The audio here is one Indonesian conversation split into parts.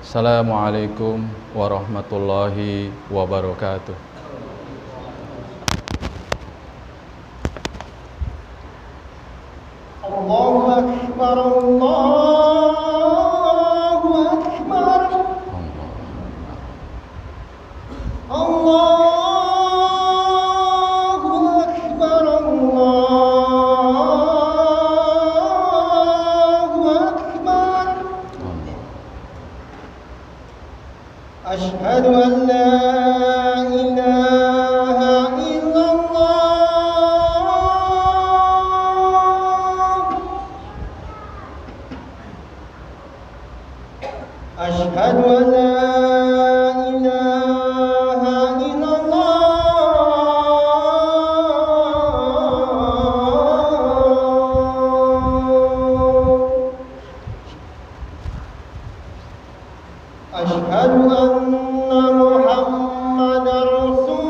Assalamualaikum warahmatullahi wabarakatuh. Allahu Akbar, Allahu Akbar, Allahu Akbar, Allahu Akbar. Asyhadu an la ilaha illallah. Asyhadu an la ilaha illallah. Asyhadu anna Muhammadar Rasulullah.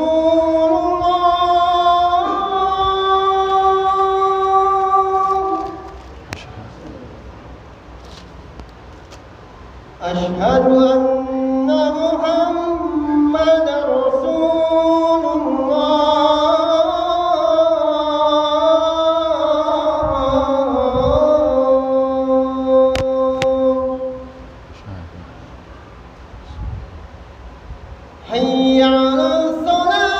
Asyhadu anna Muhammadar Rasulullah. Hayya 'alas salat.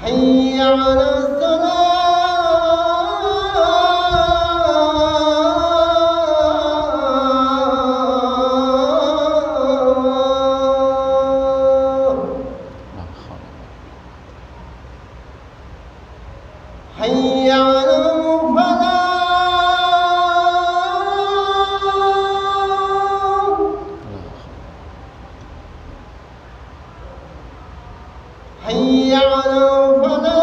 Hayya 'alas salat. Hayya 'alal falah. Hayya 'alal falah.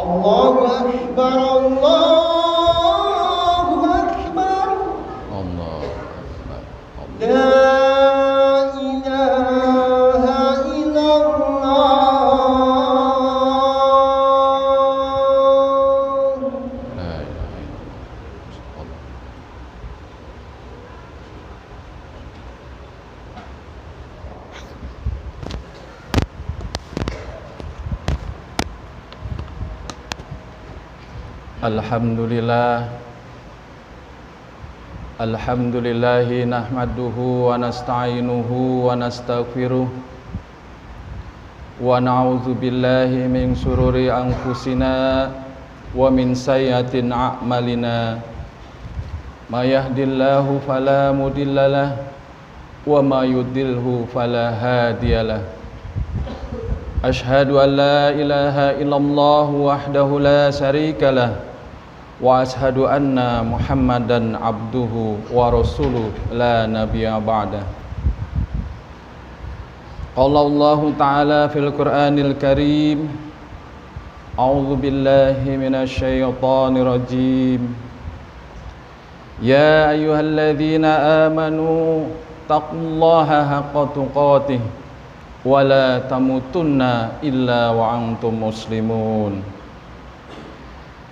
Allahu Akbar, Allahu Akbar. La ilaha illallah. Alhamdulillah. Alhamdulillahi nahmaduhu wa nasta'inuhu wa nastaghfiruh wa na'udzu billahi min syururi anfusina wa min sayyiatin a'malina. May yahdihillahu fala mudhillalah wa may yudlilhu fala hadiyalah. Asyhadu an la ilaha illallah wahdahu la syarikalah wa asyhadu anna Muhammadan abduhu wa rasuluh la nabiyya ba'dah. Qala Allahu ta'ala fil Qur'anil Karim. A'udzu billahi minasy syaithanir rajim. Ya ayyuhalladzina amanu taqullaha haqqa tuqatih wa la tamutunna illa wa antum muslimun.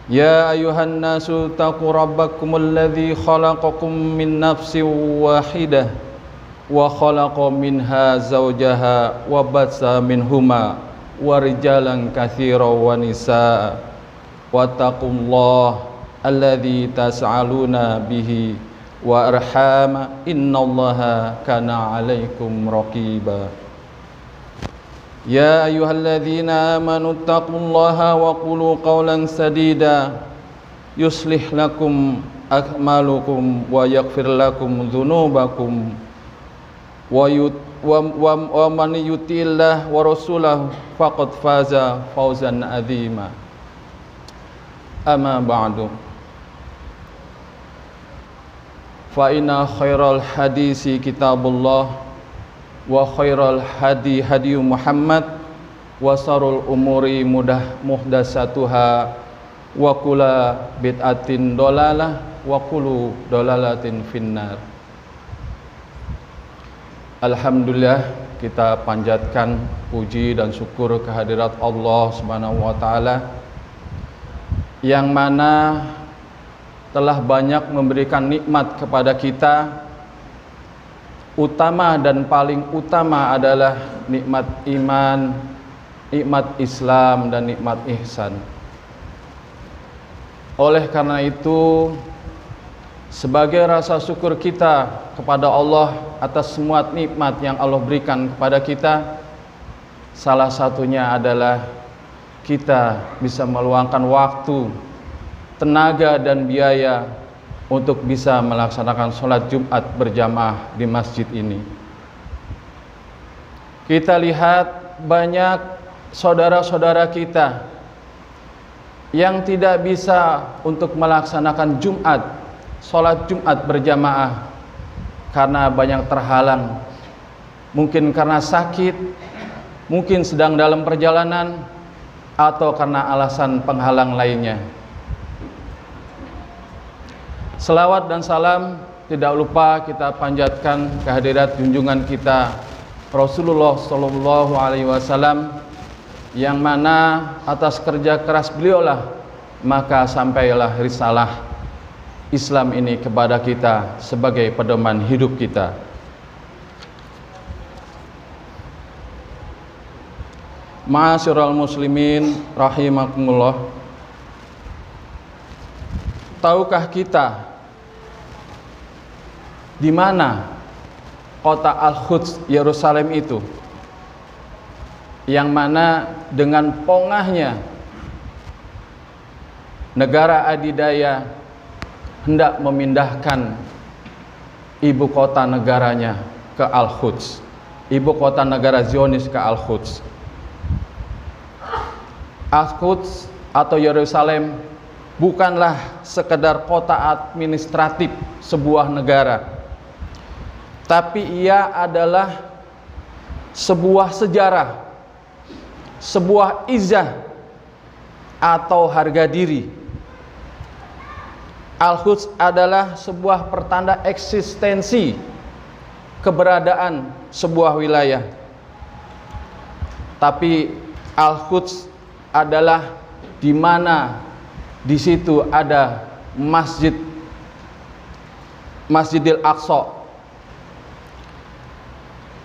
Ya ayuhan nasu taqu rabbakumul ladzi khalaqakum min nafsin wahidah wa khalaqa minha zawjaha wa batsa minhuma wa rijalan katsiran wa nisaa wattaqullaha alladzi tas'aluna bihi wa arhama innallaha kana 'alaikum raqiba. Ya ayyuhalladzina amanu taqullaha wa qulu qawlan sadida yuslih lakum a'malukum wa yaghfir lakum dzunubakum wa man yuti'illah wa rasulahu faqad faza fawzan 'azima. Amma ba'du. Fa inna khairal hadisi kitabullah wa khairal hadi hadi Muhammad wa sarul umuri muhdatsatuha wa kulla bid'atin dolalah wa kullu dolalatin finnar. Alhamdulillah, kita panjatkan puji dan syukur kehadirat Allah Subhanahu wa taala yang mana telah banyak memberikan nikmat kepada kita. Utama dan paling utama adalah nikmat iman, nikmat Islam, dan nikmat ihsan. Oleh karena itu, sebagai rasa syukur kita kepada Allah atas semua nikmat yang Allah berikan kepada kita, salah satunya adalah kita bisa meluangkan waktu, tenaga, dan biaya untuk bisa melaksanakan sholat Jumat berjamaah di masjid ini. Kita lihat banyak saudara-saudara kita yang tidak bisa untuk melaksanakan Jumat, sholat Jumat berjamaah karena banyak terhalang, mungkin karena sakit, mungkin sedang dalam perjalanan, atau karena alasan penghalang lainnya. Selawat dan salam tidak lupa kita panjatkan kehadirat junjungan kita Rasulullah Shallallahu Alaihi Wasallam, yang mana atas kerja keras beliaulah maka sampailah risalah Islam ini kepada kita sebagai pedoman hidup kita. Ma'asyiral muslimin rahimakumullah, tahukah kita di mana kota Al-Quds Yerusalem itu, yang mana dengan pongahnya negara adidaya hendak memindahkan ibu kota negaranya ke Al-Quds, ibu kota negara Zionis ke Al-Quds. Al-Quds atau Yerusalem bukanlah sekedar kota administratif sebuah negara, tapi ia adalah sebuah sejarah, sebuah izah atau harga diri. Al-Quds adalah sebuah pertanda eksistensi keberadaan sebuah wilayah. Tapi Al-Quds adalah di mana di situ ada Masjidil Aqsa,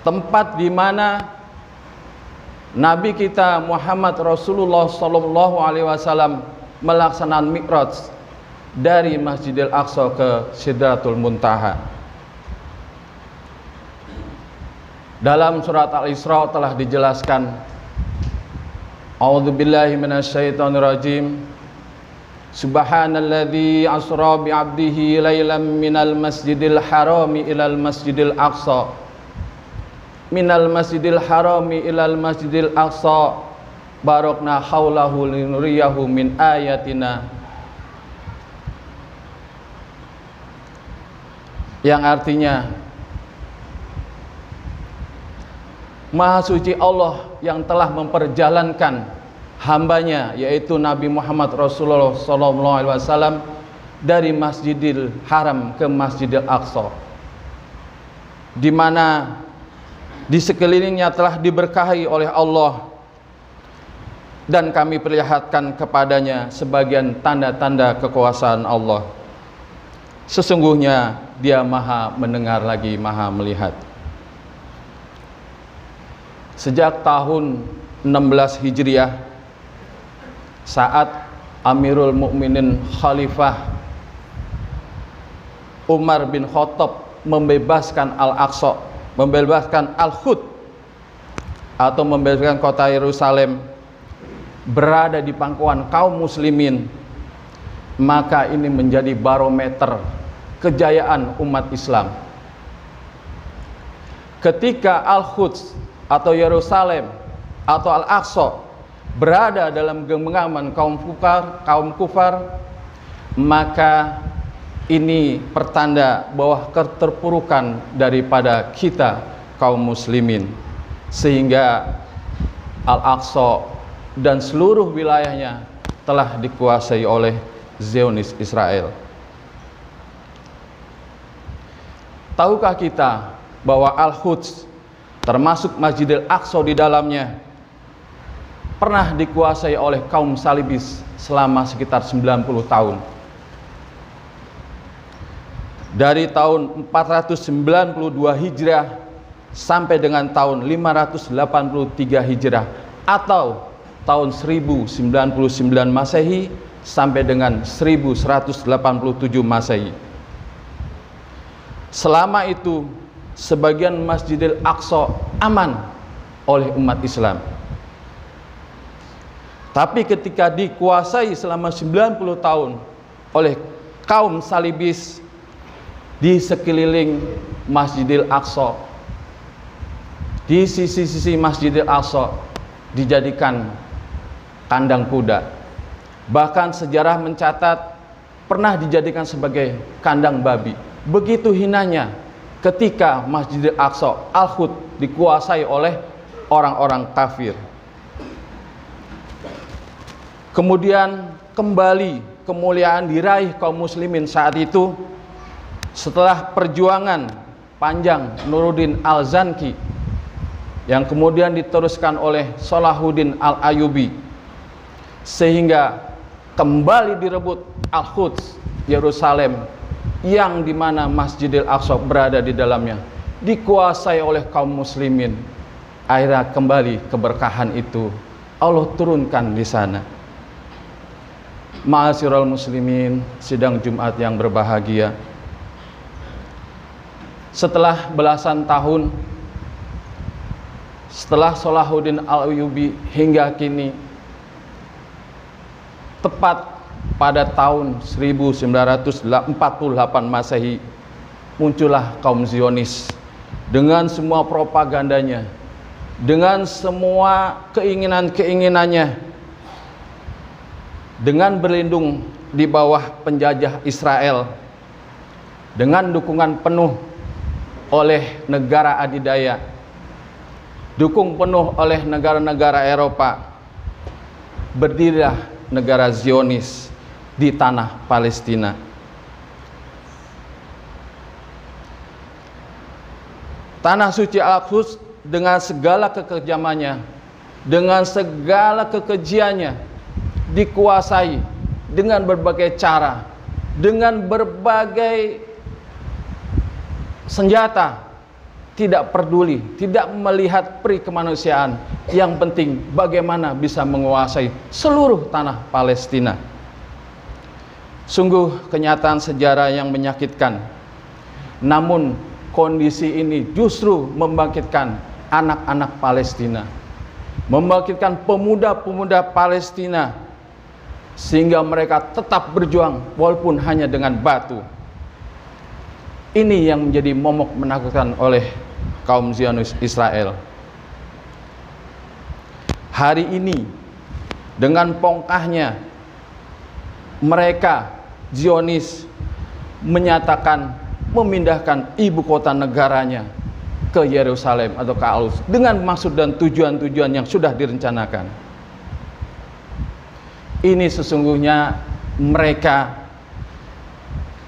tempat di mana Nabi kita Muhammad Rasulullah Sallallahu Alaihi Wasallam melaksanakan Mi'raj dari Masjidil Aqsa ke Sidratul Muntaha. Dalam surat Al-Isra telah dijelaskan, A'udzubillahi minasyaitonirrajim, Subhanalladzi asra bi'abdihi lailan minal masjidil harami ilal masjidil aqsa, minal masjidil harami ilal masjidil aqsa, barakna haulahu linuriyahu min ayatina. Yang artinya, Maha suci Allah yang telah memperjalankan hambanya, yaitu Nabi Muhammad Rasulullah SAW, dari Masjidil Haram ke Masjidil Aqsa, di mana di sekelilingnya telah diberkahi oleh Allah, dan kami perlihatkan kepadanya sebagian tanda-tanda kekuasaan Allah. Sesungguhnya Dia Maha mendengar lagi Maha melihat. Sejak tahun 16 Hijriah, saat Amirul Mukminin Khalifah Umar bin Khattab membebaskan Al-Aqsa, membebaskan Al-Quds atau membebaskan kota Yerusalem, berada di pangkuan kaum muslimin, maka ini menjadi barometer kejayaan umat Islam. Ketika Al-Quds atau Yerusalem atau Al-Aqsa berada dalam genggaman kaum kufar, maka ini pertanda bahwa keterpurukan daripada kita kaum muslimin, sehingga Al-Aqsa dan seluruh wilayahnya telah dikuasai oleh Zionis Israel. Tahukah kita bahwa Al-Quds termasuk Masjidil Aqsa di dalamnya pernah dikuasai oleh kaum salibis selama sekitar 90 tahun. Dari tahun 492 Hijrah sampai dengan tahun 583 Hijrah atau tahun 1099 Masehi sampai dengan 1187 Masehi. Selama itu sebagian Masjidil Aqsa aman oleh umat Islam. Tapi ketika dikuasai selama 90 tahun oleh kaum salibis di sekeliling Masjidil Aqsa, di sisi-sisi Masjidil Aqsa dijadikan kandang kuda. Bahkan sejarah mencatat pernah dijadikan sebagai kandang babi. Begitu hinanya ketika Masjidil Aqsa Al-Quds dikuasai oleh orang-orang kafir. Kemudian kembali kemuliaan diraih kaum muslimin saat itu setelah perjuangan panjang Nuruddin Al-Zanki yang kemudian diteruskan oleh Salahuddin Al-Ayyubi, sehingga kembali direbut Al-Quds Yerusalem yang dimana Masjidil Aqsa berada di dalamnya, dikuasai oleh kaum muslimin. Akhirnya kembali keberkahan itu Allah turunkan di sana. Ma'asyiral muslimin, sidang Jumat yang berbahagia. Setelah belasan tahun setelah Salahuddin Al-Ayyubi hingga kini, tepat pada tahun 1948 Masehi, muncullah kaum Zionis dengan semua propagandanya, dengan semua keinginan-keinginannya, dengan berlindung di bawah penjajah Israel, dengan dukungan penuh oleh negara adidaya, dukung penuh oleh negara-negara Eropa, berdirilah negara Zionis di tanah Palestina. Tanah suci Al-Quds dengan segala kekejamannya, dengan segala kekejiannya, dikuasai dengan berbagai cara, dengan berbagai senjata, tidak peduli, tidak melihat peri kemanusiaan. Yang penting bagaimana bisa menguasai seluruh tanah Palestina. Sungguh kenyataan sejarah yang menyakitkan. Namun kondisi ini justru membangkitkan anak-anak Palestina, membangkitkan pemuda-pemuda Palestina, sehingga mereka tetap berjuang walaupun hanya dengan batu. Ini yang menjadi momok menakutkan oleh kaum Zionis Israel. Hari ini dengan pongkahnya mereka Zionis menyatakan memindahkan ibu kota negaranya ke Yerusalem atau ke Al-Quds dengan maksud dan tujuan-tujuan yang sudah direncanakan. Ini sesungguhnya mereka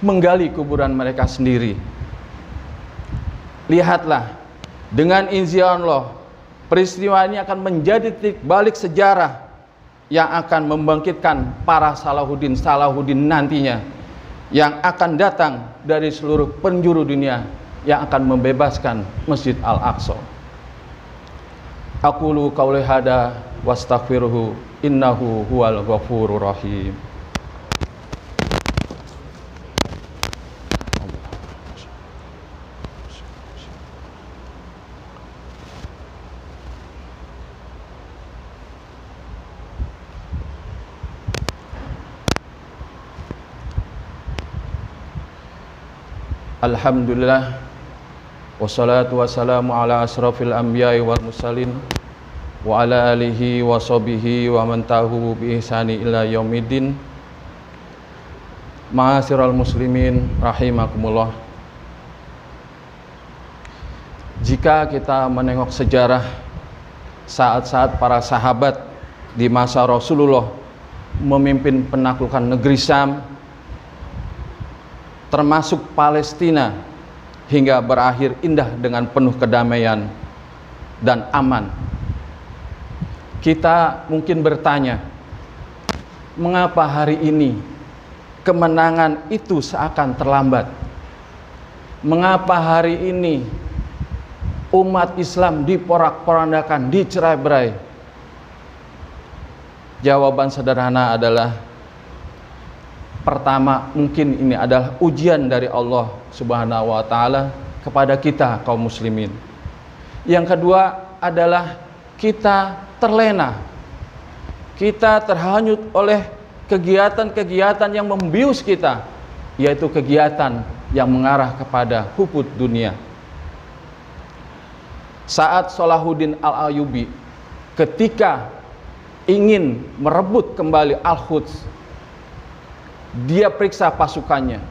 menggali kuburan mereka sendiri. Lihatlah, dengan izin Allah, peristiwa ini akan menjadi titik balik sejarah yang akan membangkitkan para Salahuddin nantinya, yang akan datang dari seluruh penjuru dunia, yang akan membebaskan Masjid Al-Aqsa. Aqulu qauli hada wastaghfiruhu innahu huwal ghafurur rahim. Alhamdulillah, wassalatu wassalamu ala asrafil anbiya'i wal mursalin wa ala alihi wa sahbihi wa man tahu bi ihsani ila yaumiddin. Ma'asyiral muslimin rahimakumullah. Jika kita menengok sejarah saat-saat para sahabat di masa Rasulullah memimpin penaklukan negeri Syam, termasuk Palestina, hingga berakhir indah dengan penuh kedamaian dan aman. Kita mungkin bertanya, mengapa hari ini kemenangan itu seakan terlambat? Mengapa hari ini umat Islam diporak-porandakan, dicerai-berai? Jawaban sederhana adalah, pertama, mungkin ini adalah ujian dari Allah Subhanahu wa Ta'ala kepada kita, kaum muslimin. Yang kedua adalah kita terlena, kita terhanyut oleh kegiatan-kegiatan yang membius kita, yaitu kegiatan yang mengarah kepada hubud dunia. Saat Salahuddin Al-Ayyubi ketika ingin merebut kembali Al-Quds, dia periksa pasukannya.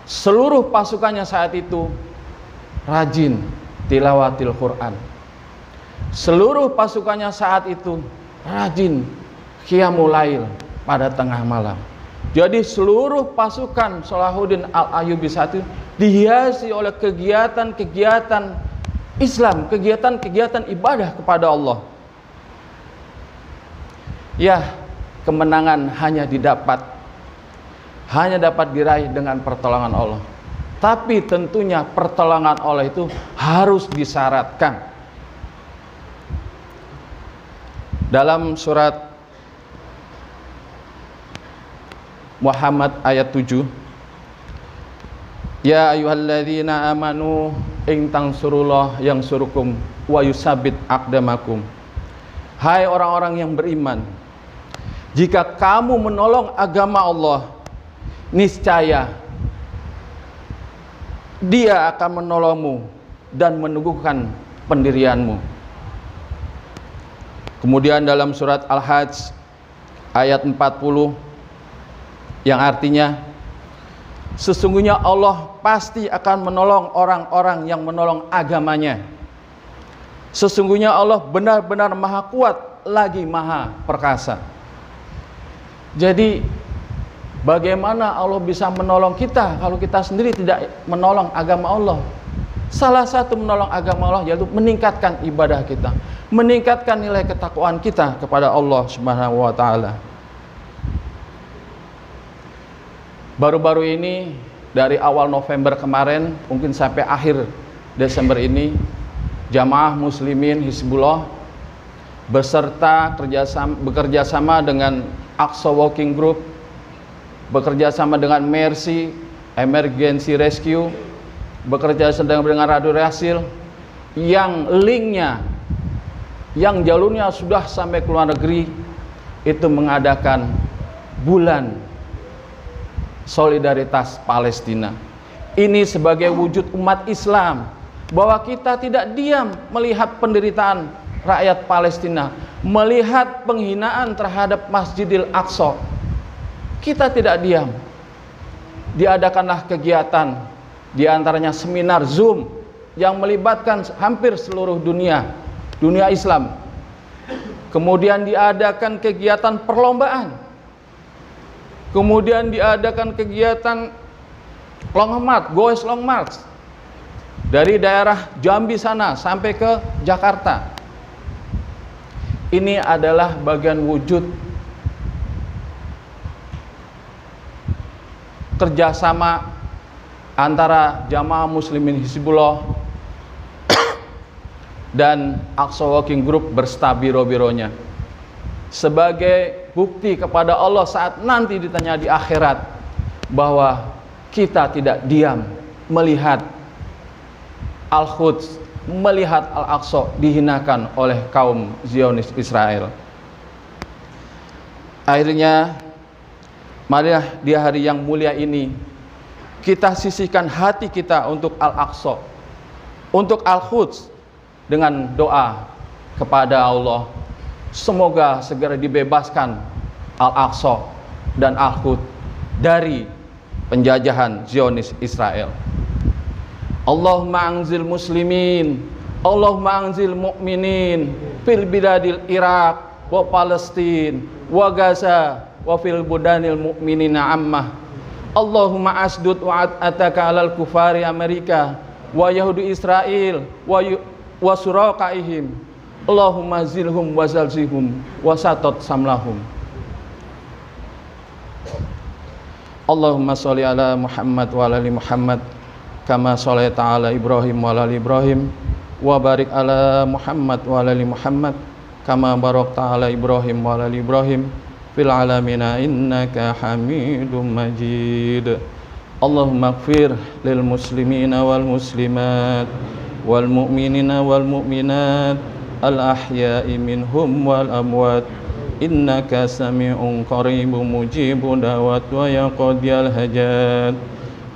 Seluruh pasukannya saat itu rajin tilawatil Quran. Seluruh pasukannya saat itu rajin qiyamul lail pada tengah malam. Jadi seluruh pasukan Salahuddin Al-Ayyubi saat itu dihiasi oleh kegiatan-kegiatan Islam, kegiatan-kegiatan ibadah kepada Allah. Ya, kemenangan hanya dapat diraih dengan pertolongan Allah. Tapi tentunya pertolongan Allah itu harus disyaratkan. Dalam surat Muhammad ayat 7, ya ayyuhalladzina amanu in tansurullah yansurukum wa yusabbit aqdamakum. Hai orang-orang yang beriman, jika kamu menolong agama Allah, niscaya Dia akan menolongmu dan meneguhkan pendirianmu. Kemudian dalam surat Al-Hajj ayat 40, yang artinya, sesungguhnya Allah pasti akan menolong orang-orang yang menolong agamanya. Sesungguhnya Allah benar-benar maha kuat lagi maha perkasa. Jadi bagaimana Allah bisa menolong kita kalau kita sendiri tidak menolong agama Allah? Salah satu menolong agama Allah yaitu meningkatkan ibadah kita, meningkatkan nilai ketakwaan kita kepada Allah Subhanahu wa Ta'ala. Baru-baru ini, dari awal November kemarin mungkin sampai akhir Desember ini, jamaah muslimin Hizbullah bekerja sama dengan Aqsa Walking Group, bekerja sama dengan Mercy Emergency Rescue, bekerja sama dengan Radio Rasil, yang linknya, yang jalurnya sudah sampai ke luar negeri, itu mengadakan bulan solidaritas Palestina. Ini sebagai wujud umat Islam bahwa kita tidak diam melihat penderitaan rakyat Palestina, melihat penghinaan terhadap Masjidil Aqsa. Kita tidak diam. Diadakanlah kegiatan, diantaranya seminar Zoom yang melibatkan hampir seluruh dunia Islam. Kemudian diadakan kegiatan perlombaan. Kemudian diadakan kegiatan long march, goes long march, dari daerah Jambi sana sampai ke Jakarta. Ini adalah bagian wujud kerjasama antara jamaah muslimin Hizbullah dan Aqsa Walking Group berserta biro-bironya, sebagai bukti kepada Allah saat nanti ditanya di akhirat bahwa kita tidak diam melihat Al-Quds, melihat Al-Aqsa dihinakan oleh kaum Zionis Israel. Akhirnya, marilah di hari yang mulia ini kita sisihkan hati kita untuk Al-Aqsa, untuk Al-Quds, dengan doa kepada Allah, semoga segera dibebaskan Al-Aqsa dan Al-Quds dari penjajahan Zionis Israel. Allahumma anzil muslimin, Allahumma anzil mu'minin fil biladil Iraq wa Palestin wa Gaza wa fil budanil mu'minina ammah. Allahumma asdud wa'ataka alal kufari Amerika wa Yahudi Israel wa suraqaihim. Allahumma zilhum wa zalzihum wa satot samlahum. Allahumma sholli ala Muhammad wa ala ali Muhammad kama sholaita ala Ibrahim wa ala ali Ibrahim wa barik ala Muhammad wa ala ali Muhammad kama barakta ala Ibrahim wa ala ali Ibrahim fil alamina innaka Hamidum Majid. Allahumma ighfir lil muslimina wal muslimat wal mu'minina wal mu'minat al ahya'i minhum wal amwat innaka sami'un qaribun mujibud da'wat wa yaqdiyal hajat.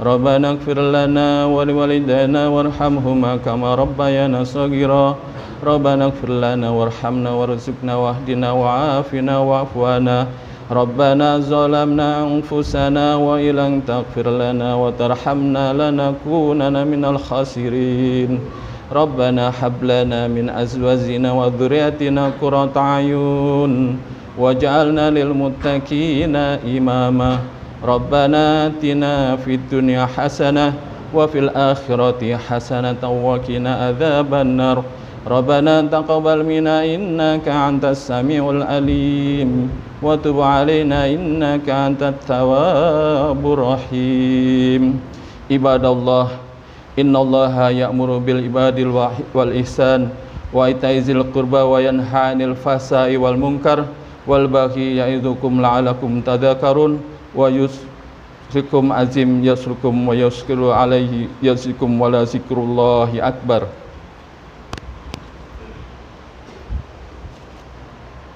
Rabbana ighfir lana wa liwalidayna warhamhuma kama rabbayana shaghira. Rabbana ighfir lana warhamna warzuqna wahdina wa'afina wa'fu 'anna. Rabbana zalamna anfusana wa illam taghfir lana wa tarhamna lanakunanna minal khasirin. Rabbana hab lana min azwajina wa dhurriyyatina qurrata a'yun waj'alna lil muttaqina imama. Rabbana atina fid dunya hasanah wa fil akhirati hasanatan wa qina adzaban nar. Rabbana taqabbal minna innaka antas samiul alim wa tub alaina innaka antat tawwabur rahim. Ibadallah, innallaha ya'muru bil ibadil wal ihsan wa itaizil qurba wa yanha 'anil fahsai wal munkar wal baghi ya'idzukum la'alakum tadhakkarun wa yusrikum azim yasrukum wa yashkuru alaihi yasikum wa la zikrullahi akbar.